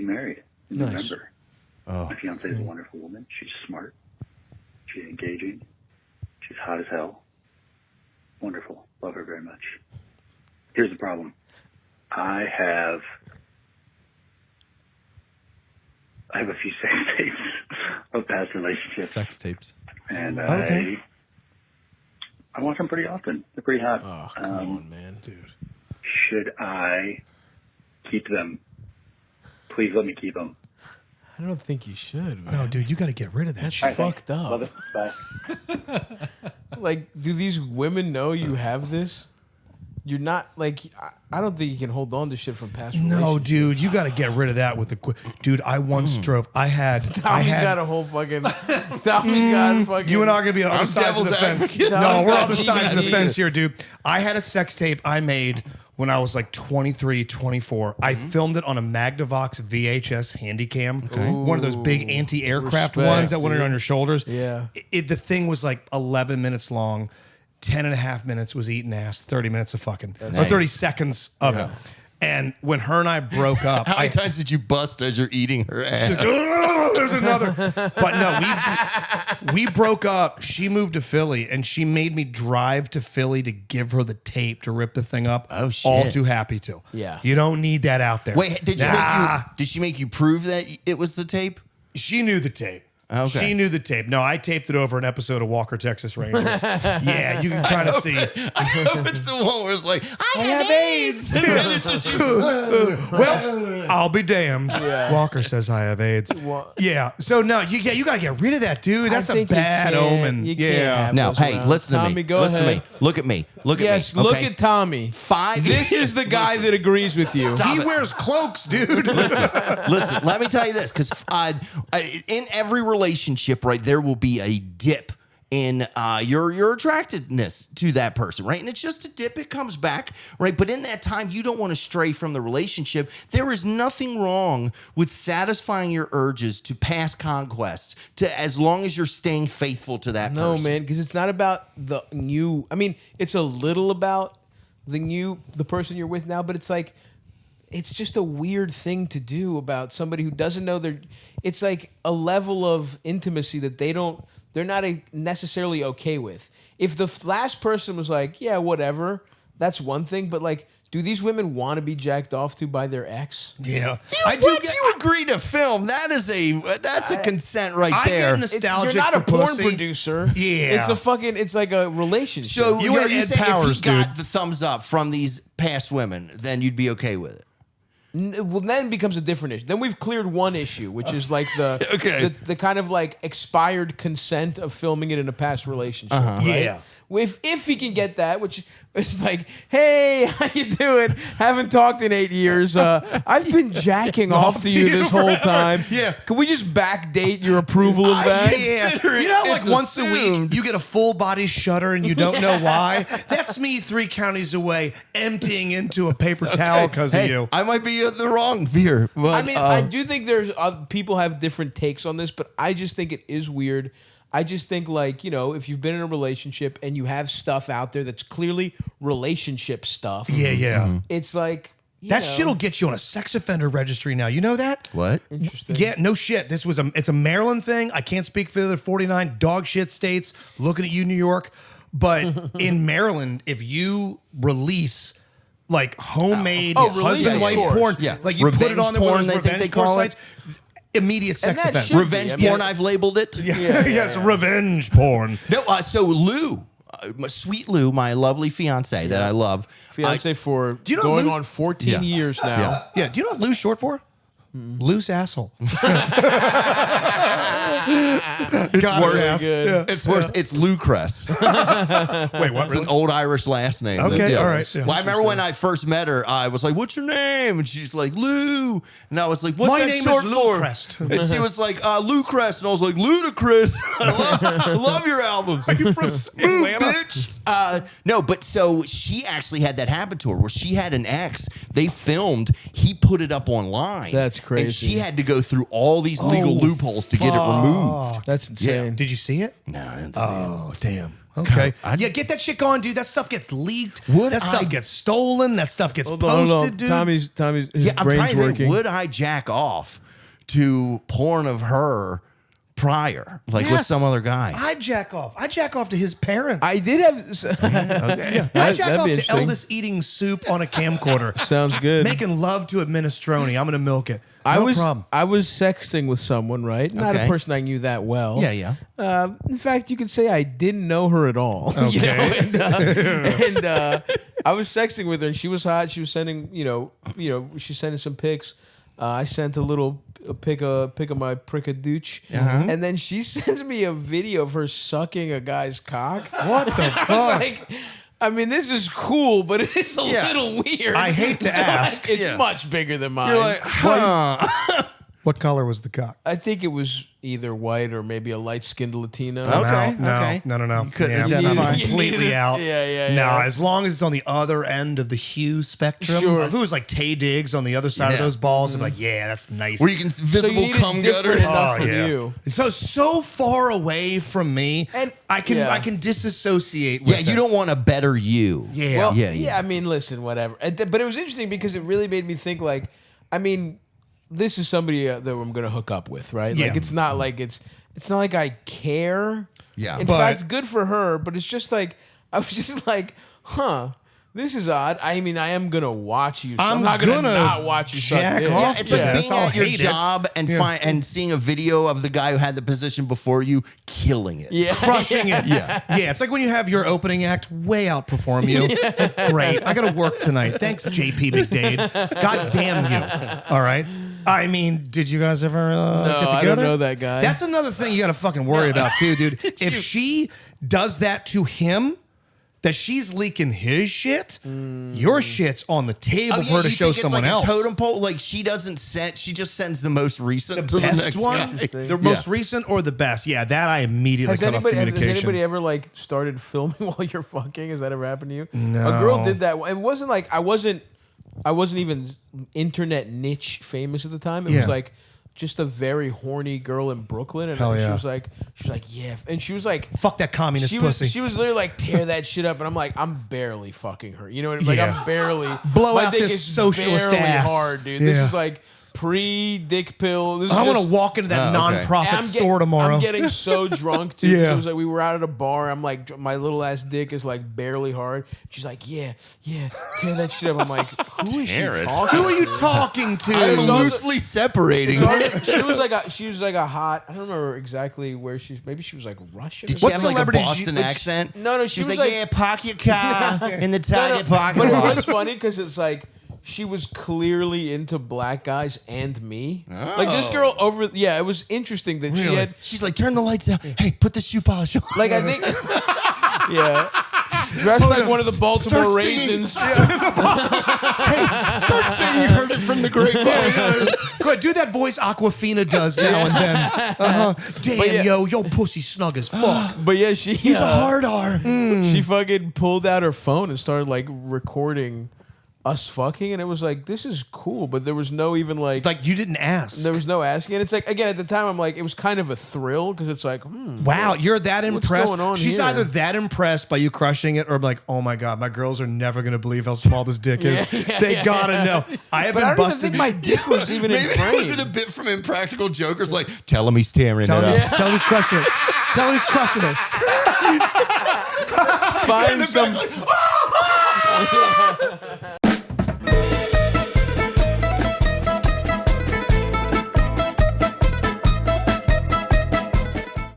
getting married in November. Oh. My fiance is a wonderful woman. She's smart. She's engaging. She's hot as hell. Wonderful. Love her very much. Here's the problem. I have a few sex tapes of past relationships. Sex tapes. And Okay. I watch them pretty often. They're pretty hot. Oh, come on, man. Dude. Should I keep them? Please let me keep them. I don't think you should, man. No, dude, you got to get rid of that That's shit. fucked up. Love it. Bye. Like, do these women know you have this? You're not, like, I don't think you can hold on to shit from past relationships. No, dude, you got to get rid of that with the dude. I once drove. Tommy's got a whole fucking. Tommy's got fucking. You and I are gonna be on other sides of the devil's fence. advocate. No, Tommy's we're got on other sides of the DVDs. fence here, dude. I had a sex tape I made when I was like 23, 24. I filmed it on a Magnavox VHS Handycam, one of those big anti-aircraft Respect, ones that went dude. on your shoulders. Yeah. The thing was like 11 minutes long. 10 and a half minutes was eating ass, 30 minutes of fucking, or 30 seconds of it. And when her and I broke up, How many times did you bust as you're eating her ass? she's like, "Oh, there's another. But no, we broke up. She moved to Philly, and she made me drive to Philly to give her the tape to rip the thing up. Oh, shit. All too happy to. Yeah. You don't need that out there. Wait, did Nah. she make you prove that it was the tape? She knew the tape. Okay. She knew the tape. No, I taped it over an episode of Walker, Texas Ranger. Yeah, you can kind of see. I hope it's the one where it's like, I have AIDS. And then it's just you. Well, I'll be damned. Yeah. Walker says I have AIDS. Yeah. So no, you got to get rid of that, dude. That's a think you bad can't- omen. you can't Yeah. have Now, those hey, around. listen to Tommy, me. go Listen ahead. to me. Look at me. Look Yes, at me. look okay? at Tommy. This is the guy that agrees with you. He wears cloaks, dude. Listen, let me tell you this, because in every relationship, right, there will be a dip in your attractiveness to that person, right? And it's just a dip. It comes back, right? But in that time, you don't want to stray from the relationship. There is nothing wrong with satisfying your urges to past conquests, as long as you're staying faithful to that No, person. man, because it's not about the new. I mean, it's a little about the person you're with now, but it's like, it's just a weird thing to do about somebody who doesn't know their. It's like a level of intimacy that they're not necessarily okay with. If the last person was like, yeah, whatever, that's one thing, but like, do these women want to be jacked off to by their ex? Yeah. You agree to film. That's a consent right I there. get nostalgic You're not for a porn pussy. producer. Yeah. It's like a relationship. So You are and you Ed saying Powers, if he got dude. the thumbs up from these past women, then you'd be okay with it? Well, then it becomes a different issue. Then we've cleared one issue, which is like the kind of like expired consent of filming it in a past relationship. Right? Yeah. If he can get that, which is like, hey, how you doing? Haven't talked in 8 years. I've been jacking off to you this whole time. Yeah. Can we just backdate your approval of that? Yeah. Consider it. You know, like It's once a assumed. week, you get a full body shudder and you don't know why. That's me 3 counties away emptying into a paper towel because of you. I might be the wrong beer. But, I mean, I do think there's people have different takes on this, but I just think it is weird. I just think, like, you know, if you've been in a relationship and you have stuff out there that's clearly relationship stuff, Yeah. it's like That shit'll get you on a sex offender registry now. You know that? What? Interesting. Yeah, no shit. It's a Maryland thing. I can't speak for the other 49 dog shit states. Looking at you, New York. But in Maryland, if you release like homemade release, husband wife of course. porn, Yeah. like you put it Revenge on the porn, they think revenge they porn call it. sites, immediate sex that offense. should be. Revenge I mean- porn, I've labeled it. Yes, revenge porn. No, so Lou, sweet Lou, my lovely fiance that I love. Fiance for Do you know going Lou- on 14 years now. Yeah, do you know what Lou's short for? Loose asshole. It's God, worse. ass. good. Yeah. It's worse. It's Lucrece. Wait, what? It's an old Irish last name. Okay, Yeah. all right. Yeah. Well, I remember when I first met her, I was like, "What's your name?" And she's like, "Lou." And I was like, "What's My that name short is for?" Lucrest. And she was like, "Lucrest." And I was like, "Ludicrous." I love your albums. Are you from Move, Atlanta? bitch. No, but so she actually had that happen to her where she had an ex. They filmed. He put it up online. That's crazy. And she had to go through all these legal loopholes to get it removed. That's insane. Did you see it? No, I didn't see it. Oh, damn. Okay. God, yeah, get that shit going, dude. That stuff gets leaked. Would that stuff I- gets stolen. That stuff gets Hold on. posted, dude. Tommy's his Yeah, I'm brain's trying to think. working. Would I jack off to porn of her prior, like with Yes. some other guy? I jack off. I jack off to his parents. I did have. Okay. I jack that'd off be to interesting. Eldest eating soup on a camcorder. Sounds good. Making love to a minestrone. I'm gonna milk it. I No was problem. I was sexting with someone, right? Not a Okay. person I knew that well. Yeah. In fact, you could say I didn't know her at all. You know? Okay. And I was sexting with her, and she was hot. She was sending, she's sending some pics. I sent a pic of my prickadooch, and then she sends me a video of her sucking a guy's cock. What the I was fuck? like, I mean, this is cool, but it is a little weird. I hate to ask. It's much bigger than mine. You're like, huh. What color was the cock? I think it was either white or maybe a light-skinned Latino. Okay. No. couldn't I'm identify. completely out. Yeah. No, as long as it's on the other end of the hue spectrum. Sure. If it was like Tay Diggs on the other side of Yeah. those balls, I'd be like, yeah, that's nice. Where you can So visible you need cum it different gutters. enough from yeah. you. So far away from me, And- I can yeah. I can disassociate. With Yeah, you it. don't want a better you. Yeah. Well, Yeah. I mean, listen, whatever. But it was interesting because it really made me think. Like, I mean, this is somebody that I'm going to hook up with, right? Yeah. Like, it's not like not like I care. Yeah. In But- fact, good for her. But it's just like I was just like, huh. This is odd. I mean, I am gonna watch you. So I'm not gonna not watch you suck jack dick. off. Yeah, it's like Yeah. being I'll at your hate it. job and Yeah. and seeing a video of the guy who had the position before you killing it. Yeah. Crushing it. Yeah. It's like when you have your opening act way outperform you. Great. I got to work tonight. Thanks, JP McDade. God damn you. All right. I mean, did you guys ever get together? I don't know that guy. That's another thing you got to fucking worry about too, dude. If she does that to him, that she's leaking his shit, your shit's on the table for her to you show think it's someone like else. a totem pole? Like she doesn't send. She just sends the most recent to the Best next one, guy. the most recent or the best? Yeah, that I immediately Has cut off anybody communication. ever like started filming while you're fucking? Has that ever happened to you? No. A girl did that. It wasn't like I wasn't even internet niche famous at the time. It Yeah. was like just a very horny girl in Brooklyn, and Hell she yeah. was like, yeah, and she was like, Fuck that communist pussy. She was literally like, tear that shit up, and I'm like, I'm barely fucking her. You know what I mean? Like, Yeah. I'm barely Blow my out dick this is socialist barely ass. hard, dude. This Yeah. is like pre-dick pill. This is I want to just- walk into that Oh, okay. nonprofit store tomorrow. I'm getting so drunk too. Yeah. So it was like we were out at a bar. I'm like, my little ass dick is like barely hard. She's like, yeah, tear that shit up. I'm like, who is she Tear it. talking? Who are you talking to? I'm was also- loosely separating. She was like a hot. I don't remember exactly where maybe she was like Russian. Did or she What have something. like a celebrity did Boston you- accent? No, She was was like, like- yeah, park your car in the No, Target no, parking but lot. it's funny because it's like she was clearly into black guys and me. Like this girl it was interesting that she Really? had She's like, turn the lights down. Hey, put the shoe polish on. like I think yeah. Dressed like one of the Baltimore Start singing. Raisins. Hey, start saying you heard it from the grapevine. Go ahead, do that voice Aquafina does now and then. Uh-huh. Damn, But yeah. yo pussy snug as fuck. But yeah, she's a hard R. She fucking pulled out her phone and started like recording us fucking, and it was like, this is cool, but there was no even like Like you didn't ask. there was no asking. And it's like, again, at the time, I'm like, it was kind of a thrill because it's like, Wow, you're that impressed. going on She's here? either that impressed by you crushing it, or like, oh my god, my girls are never gonna believe how small this dick is. They gotta know. I have but been I don't even busted. think my dick was even in Maybe frame. was it a bit from Impractical Jokers? Like, tell him he's tearing Tell it him, up. tell him he's crushing it. Tell him he's crushing it. Find some.